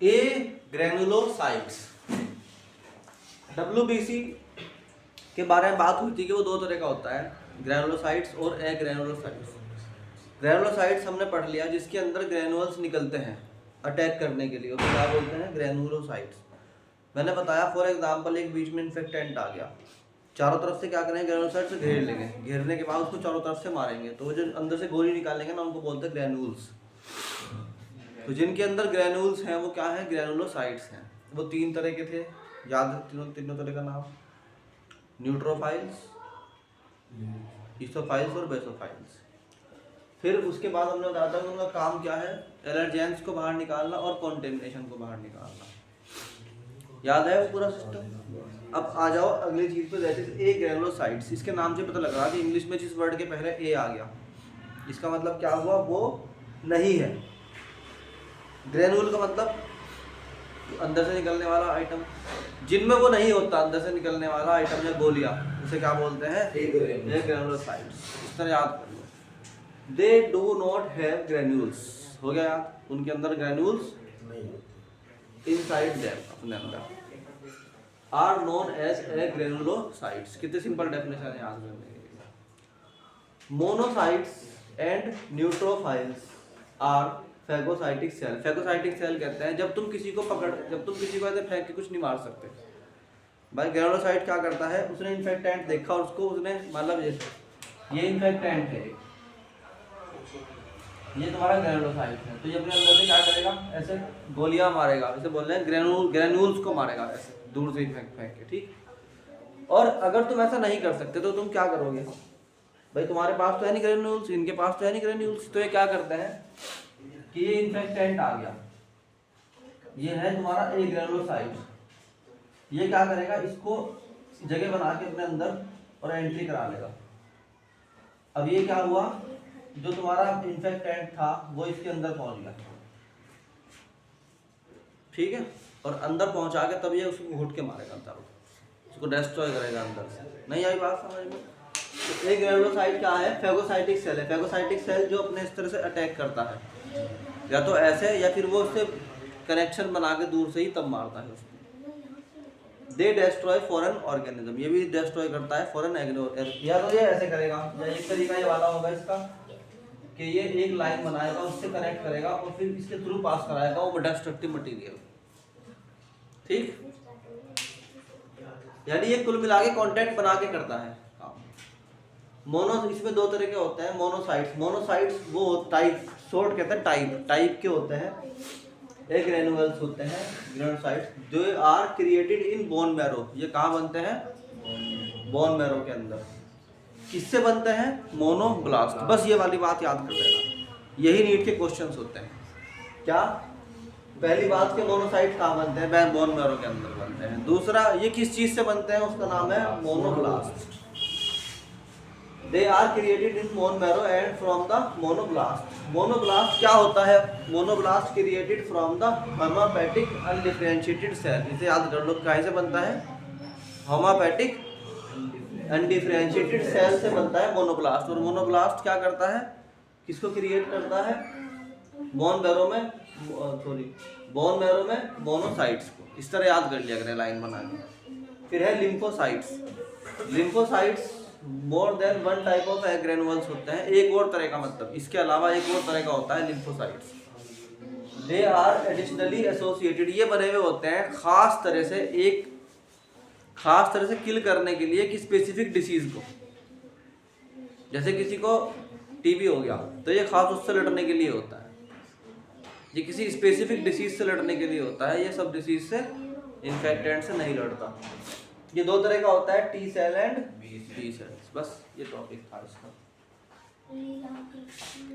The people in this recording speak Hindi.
ए ग्रेनुलोसाइट्स। WBC के बारे में बात हुई थी कि वो दो तरह का होता है, ग्रेनुलोसाइट्स और ए ग्रेनुलोसाइट्स। ग्रेनुलोसाइट्स हमने पढ़ लिया जिसके अंदर ग्रेनुअल्स निकलते हैं अटैक करने के लिए, उसको क्या बोलते हैं, ग्रेनुलोसाइट्स। मैंने बताया फॉर एग्जांपल एक बीच में इन्फेक्टेंट आ गया, चारों तरफ से क्या करेंगे, ग्रेनुलोसाइट से घेर लेंगे, घेरने के बाद उसको चारों तरफ से मारेंगे, तो जो अंदर से गोली निकालेंगे ना उनको बोलते हैं ग्रेनुल्स। तो जिनके अंदर ग्रेनुल्स हैं वो क्या है, ग्रेनुलोसाइट्स हैं। वो तीन तरह के थे, याद है तीनों तरह का नाम, न्यूट्रोफाइल्स, ईसोफाइल्स और बेसोफाइल्स। फिर उसके बाद हमने बताया था कि उनका काम क्या है, एलर्जेंस को बाहर निकालना और कॉन्टेमिनेशन को बाहर निकालना। याद है वो पूरा सिस्टम। अब आ जाओ अगली चीज पे, दैट इज ए ग्रेनुलोसाइट्स। इसके नाम से पता लग रहा है कि इंग्लिश में जिस वर्ड के पहले ए आ गया इसका मतलब क्या हुआ, वो नहीं है। ग्रेनुल का मतलब अंदर से निकलने वाला आइटम, जिनमें वो नहीं होता अंदर से निकलने वाला आइटम या गोलियां, उसे क्या बोलते हैं, ए ग्रेनुलोसाइट्स। इस तरह याद कर लो। They do not have granules, हो गया याद, उनके अंदर ग्रेन्यूल्स इनसाइड देम, अपने अंदर, are known as a granulocytes. कितने सिंपल डेफिनेशन है याद करने के लिए। Monocytes and neutrophils are phagocytic cell. Phagocytic cell कहते हैं जब तुम किसी को ऐसे फेंक के कुछ नहीं मार सकते। भाई ग्रेनुलोसाइट क्या करता है, उसने इन्फेक्टेंट देखा और उसको उसने मतलब ये इन्फेक्टेंट है, ये तुम्हारा ग्रेनुलोसाइट है, तो ये अपने अंदर से क्या करेगा, ऐसे गोलियां मारेगा, इसे बोल रहे हैं ग्रेन्यूल्स को मारेगा, ऐसे दूर से फेंक के, ठीक। और अगर तुम ऐसा नहीं कर सकते तो तुम क्या करोगे, भाई तुम्हारे पास तो है नहीं ग्रेन्यूल्स, इनके पास तो है नहीं ग्रेन्यूल्स, तो ये क्या करते हैं कि ये इन्फेक्टेंट आ गया, ये है तुम्हारा ए ग्रेनुलोसाइट, ये क्या करेगा, इसको जगह बना के अपने अंदर और एंट्री करा लेगा। अब ये क्या हुआ, जो तुम्हारा इन्फेक्टेंट था वो इसके अंदर पहुंच गया, ठीक है, और अंदर पहुंचा के तब ये उसको घुट के मारेगा अंदर, उसको डिस्ट्रॉय करेगा अंदर से। नहीं आई बात समझ में। तो एक ग्रेनुलोसाइट क्या है, फैगोसाइटिक सेल है। फैगोसाइटिक सेल जो अपने इस तरह से अटैक करता है, या तो ऐसे या फिर वो उससे कनेक्शन बना के दूर से ही तब मारता है उसको। दे डिस्ट्रॉय फॉरेन ऑर्गेनिज्म, ये भी डिस्ट्रॉय करता है फॉरेन ऑर्गेनिज्म। या तो ये ऐसे करेगा, या एक तरीका ये वाला होगा इसका कि ये एक लाइन बनाएगा, उससे कनेक्ट करेगा और फिर इसके थ्रू पास कराएगा वो डिस्ट्रक्टिव मटेरियल, ठीक। यानी ये कुल मिला के कॉन्टेक्ट बना के करता है काम। मोनो, इसमें दो तरह के होते हैं मोनोसाइट्स। मोनोसाइट्स वो टाइप, शॉर्ट कहते हैं टाइप के होते हैं। एक ग्रेनुअल्स होते हैं ग्रेनुलोसाइट्स जो are created in bone marrow. ये कहाँ बनते हैं, बोन मैरो के अंदर। किससे बनते हैं, मोनोब्लास्ट। बस ये वाली बात याद कर लेना, यही नीट के क्वेश्चंस होते हैं। क्या, पहली बात के मोनोसाइट कहाँ बनते हैं, बोन मैरो के अंदर बनते हैं। दूसरा, ये किस चीज से बनते हैं, उसका नाम है monoblast. They are created in bone marrow and from the monoblast. Monoblast क्या होता है, monoblast created from the homeopathic undifferentiated cell. इसे याद कर लो, कहाँ से बनता है, होमोपैथिक अनडिफरेंशिएटेड सेल से बनता है मोनोब्लास्ट। और मोनोब्लास्ट क्या करता है, किसको क्रिएट करता है, बोन मैरो में मोनोसाइट्स को। इस तरह याद कर लिया करें लाइन बना के। फिर है lymphocytes. Lymphocytes more than one type of granules होते हैं, एक और तरह का, मतलब इसके अलावा एक और तरह का होता है lymphocytes. They are additionally associated, ये बने हुए होते हैं खास तरह से, एक खास तरह से किल करने के लिए कि स्पेसिफिक डिसीज को। जैसे किसी को टीबी हो गया तो ये खास उससे लड़ने के लिए होता है, ये किसी स्पेसिफिक डिसीज से लड़ने के लिए होता है, ये सब डिसीज से, इन्फेक्टेंट से नहीं लड़ता। ये दो तरह का होता है, T cell and B cells. बस ये टॉपिक था इसका।